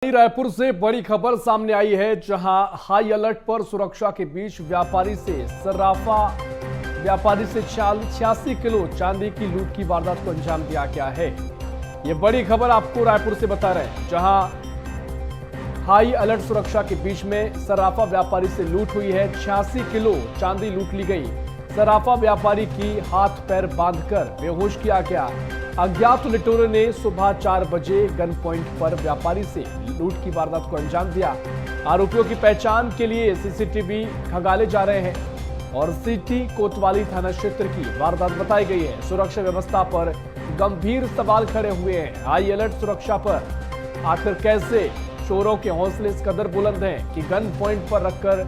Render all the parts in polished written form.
रायपुर से बड़ी खबर सामने आई है, जहां हाई अलर्ट पर सुरक्षा के बीच व्यापारी से 86 किलो चांदी की लूट की वारदात को अंजाम दिया गया है। यह बड़ी खबर आपको रायपुर से बता रहे हैं, जहां हाई अलर्ट सुरक्षा के बीच में सराफा व्यापारी से लूट हुई है। 86 किलो चांदी लूट ली गई। सराफा व्यापारी की हाथ पैर बांधकर बेहोश किया गया। अज्ञात लुटेरों ने सुबह 4 बजे गन पॉइंट पर व्यापारी से लूट की वारदात को अंजाम दिया। आरोपियों की पहचान के लिए सीसीटीवी खंगाले जा रहे हैं और सिटी कोतवाली थाना क्षेत्र की वारदात बताई गई है। सुरक्षा व्यवस्था पर गंभीर सवाल खड़े हुए हैं। हाई अलर्ट सुरक्षा पर आखिर कैसे चोरों के हौसले इस कदर बुलंद हैं कि गन पॉइंट पर रखकर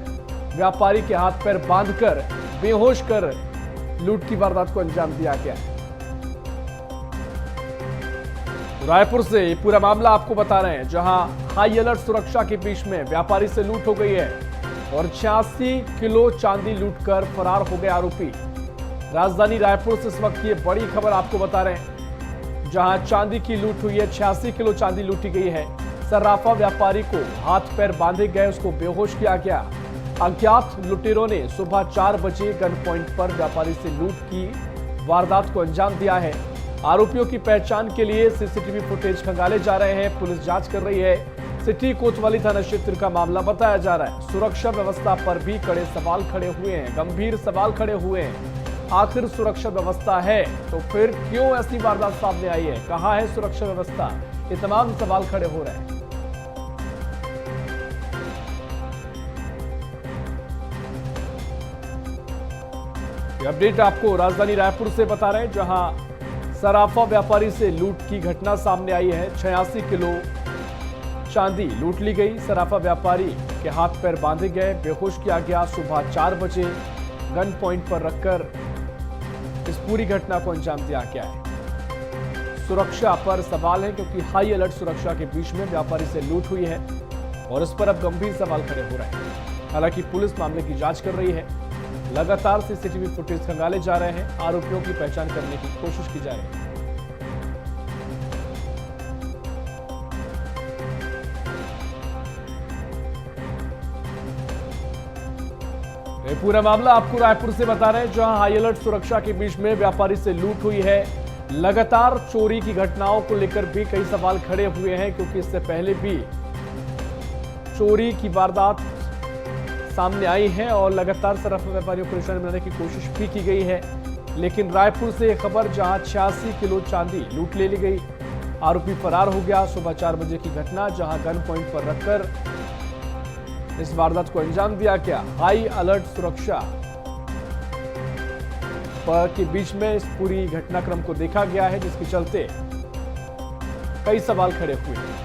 व्यापारी के हाथ पैर बांधकर बेहोश कर लूट की वारदात को अंजाम दिया गया। रायपुर से पूरा मामला आपको बता रहे हैं, जहां हाई अलर्ट सुरक्षा के बीच में व्यापारी से लूट हो गई है और 86 किलो चांदी लूटकर फरार हो गए आरोपी। राजधानी रायपुर से इस वक्त ये बड़ी खबर आपको बता रहे हैं, जहां चांदी की लूट हुई है। 86 किलो चांदी लूटी गई है। सराफा व्यापारी को हाथ पैर बांधे गए, उसको बेहोश किया गया। अज्ञात लुटेरों ने सुबह 4 बजे गन पॉइंट पर व्यापारी से लूट की वारदात को अंजाम दिया है। आरोपियों की पहचान के लिए सीसीटीवी फुटेज खंगाले जा रहे हैं। पुलिस जांच कर रही है। सिटी कोतवाली थाना क्षेत्र का मामला बताया जा रहा है। सुरक्षा व्यवस्था पर भी कड़े सवाल खड़े हुए हैं, गंभीर सवाल खड़े हुए हैं। आखिर सुरक्षा व्यवस्था है तो फिर क्यों ऐसी वारदात सामने आई है? कहां है सुरक्षा व्यवस्था? ये तमाम सवाल खड़े हो रहे हैं। अपडेट आपको राजधानी रायपुर से बता रहे हैं, जहां सराफा व्यापारी से लूट की घटना सामने आई है। 86 किलो चांदी लूट ली गई। सराफा व्यापारी के हाथ पैर बांधे गए, बेहोश किया गया। सुबह 4 बजे गन पॉइंट पर रखकर इस पूरी घटना को अंजाम दिया गया है। सुरक्षा पर सवाल है, क्योंकि हाई अलर्ट सुरक्षा के बीच में व्यापारी से लूट हुई है और इस पर अब गंभीर सवाल खड़े हो रहे हैं। हालांकि पुलिस मामले की जांच कर रही है। लगातार सीसीटीवी फुटेज खंगाले जा रहे हैं। आरोपियों की पहचान करने की कोशिश की जा रही है। ये पूरा मामला आपको रायपुर से बता रहे हैं, जहां हाई अलर्ट सुरक्षा के बीच में व्यापारी से लूट हुई है। लगातार चोरी की घटनाओं को लेकर भी कई सवाल खड़े हुए हैं, क्योंकि इससे पहले भी चोरी की वारदात सामने आई है और लगातार सराफा व्यापारियों को निशाना बनाने की कोशिश भी की गई है। लेकिन रायपुर से यह खबर, जहां 86 किलो चांदी लूट ले ली गई, आरोपी फरार हो गया। सुबह 4 बजे की घटना, जहां गन पॉइंट पर रखकर इस वारदात को अंजाम दिया गया। हाई अलर्ट सुरक्षा के बीच में इस पूरी घटनाक्रम को देखा गया है, जिसके चलते कई सवाल खड़े हुए हैं।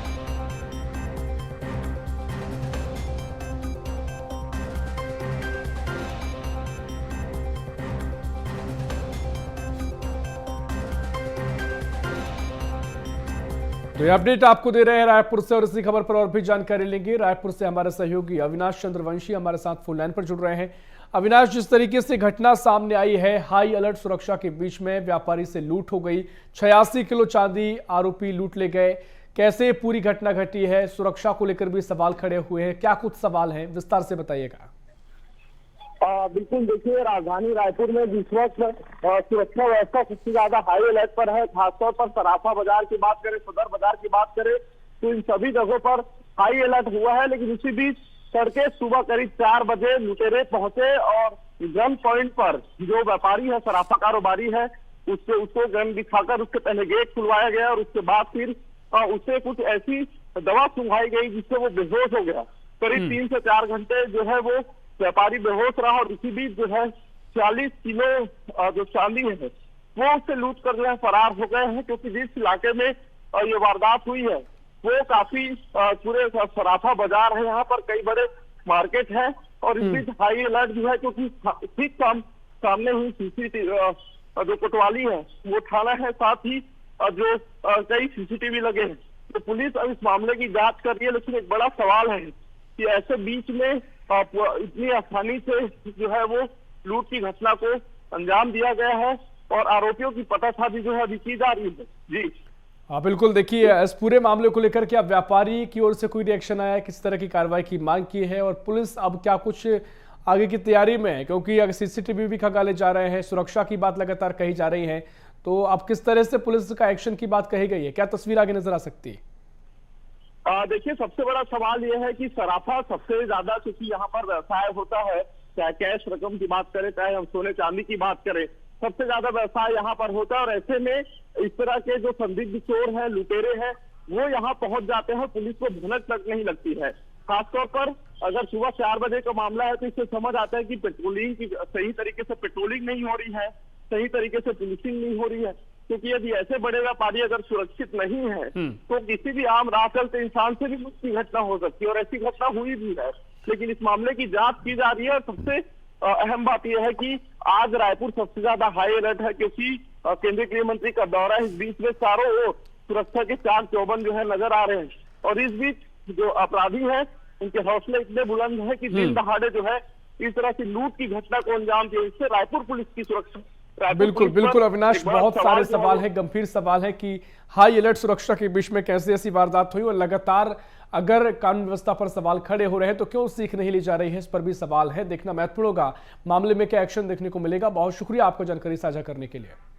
तो ये अपडेट आपको दे रहे हैं रायपुर से, और इसी खबर पर और भी जानकारी लेंगे। रायपुर से हमारे सहयोगी अविनाश चंद्रवंशी हमारे साथ फोन लाइन पर जुड़ रहे हैं। अविनाश, जिस तरीके से घटना सामने आई है, हाई अलर्ट सुरक्षा के बीच में व्यापारी से लूट हो गई, 86 किलो चांदी आरोपी लूट ले गए, कैसे पूरी घटना घटी है? सुरक्षा को लेकर भी सवाल खड़े हुए हैं, क्या कुछ सवाल हैं, विस्तार से बताइएगा। बिल्कुल, देखिए, राजधानी रायपुर में जिस वक्त सुरक्षा व्यवस्था सबसे ज्यादा हाई अलर्ट पर है, खासतौर पर सराफा बाजार की बात करें, सदर बाजार की बात करें, तो इन सभी जगहों पर हाई अलर्ट हुआ है। लेकिन उसी बीच तड़के सुबह करीब 4 बजे लुटेरे पहुंचे और गन पॉइंट पर जो व्यापारी है, सराफा कारोबारी है, उसको गन दिखाकर उसके पहले गेट खुलवाया गया और उसके बाद फिर उससे कुछ ऐसी दवा सुंघाई गई जिससे वो बेहोश हो गया। करीब 3 से 4 घंटे जो है वो व्यापारी बेहोश रहा और इसी बीच जो है 40 किलो जो चांदी है वो उससे लूट कर जो है फरार हो गए हैं। क्योंकि जिस इलाके में ये वारदात हुई है वो काफी पूरे सराफा बाजार है, यहाँ पर कई बड़े मार्केट है और इस बीच हाई अलर्ट भी है, क्योंकि ठीक सामने ही सीसीटीवी जो कोतवाली है वो थाना है, साथ ही जो कई सीसीटीवी लगे हैं। तो पुलिस अब इस मामले की जांच कर रही है। लेकिन एक बड़ा सवाल है कि ऐसे बीच में इतनी आसानी से जो है वो लूट की घटना को अंजाम दिया गया है और आरोपियों की पतासाजी जो है अभी की जा रही है। जी हाँ बिल्कुल, देखिए इस पूरे मामले को लेकर क्या व्यापारी की ओर से कोई रिएक्शन आया है, किस तरह की कार्रवाई की मांग की है और पुलिस अब क्या कुछ आगे की तैयारी में है? क्योंकि अगर सीसीटीवी भी खंगाले जा रहे हैं, सुरक्षा की बात लगातार कही जा रही है, तो अब किस तरह से पुलिस का एक्शन की बात कही गई है, क्या तस्वीर आगे नजर आ सकती है? देखिए, सबसे बड़ा सवाल यह है कि सराफा सबसे ज्यादा, क्योंकि यहाँ पर व्यवसाय होता है, चाहे कैश रकम की बात करें, चाहे हम सोने चांदी की बात करें, सबसे ज्यादा व्यवसाय यहाँ पर होता है। और ऐसे में इस तरह के जो संदिग्ध चोर हैं, लुटेरे हैं, वो यहाँ पहुंच जाते हैं, पुलिस को भनक तक नहीं लगती है। खासतौर पर अगर सुबह 4 बजे का मामला है तो इससे समझ आता है कि पेट्रोलिंग की सही तरीके से पेट्रोलिंग नहीं हो रही है, सही तरीके से पुलिसिंग नहीं हो रही है। क्योंकि यदि ऐसे बड़े व्यापारी अगर सुरक्षित नहीं है तो किसी भी आम राह चलते इंसान से भी कुछ घटना हो सकती है, और ऐसी घटना हुई भी है। लेकिन इस मामले की जांच की जा रही है और सबसे अहम बात यह है कि आज रायपुर सबसे ज्यादा हाई अलर्ट है, क्योंकि केंद्रीय गृह मंत्री का दौरा है। इस बीच में चारों ओर सुरक्षा के चाक चौबंद जो है नजर आ रहे हैं, और इस बीच जो अपराधी हैं उनके हौसले इतने बुलंद है कि दिन दहाड़े जो है इस तरह की लूट की घटना को अंजाम दिया। इससे रायपुर पुलिस की सुरक्षा, बिल्कुल बिल्कुल अविनाश, बहुत सारे सवाल है, गंभीर सवाल है कि हाई अलर्ट सुरक्षा के बीच में कैसे ऐसी वारदात हुई और लगातार अगर कानून व्यवस्था पर सवाल खड़े हो रहे हैं तो क्यों सीख नहीं ली जा रही है, इस पर भी सवाल है। देखना महत्वपूर्ण होगा मामले में क्या एक्शन देखने को मिलेगा। बहुत शुक्रिया आपको जानकारी साझा करने के लिए।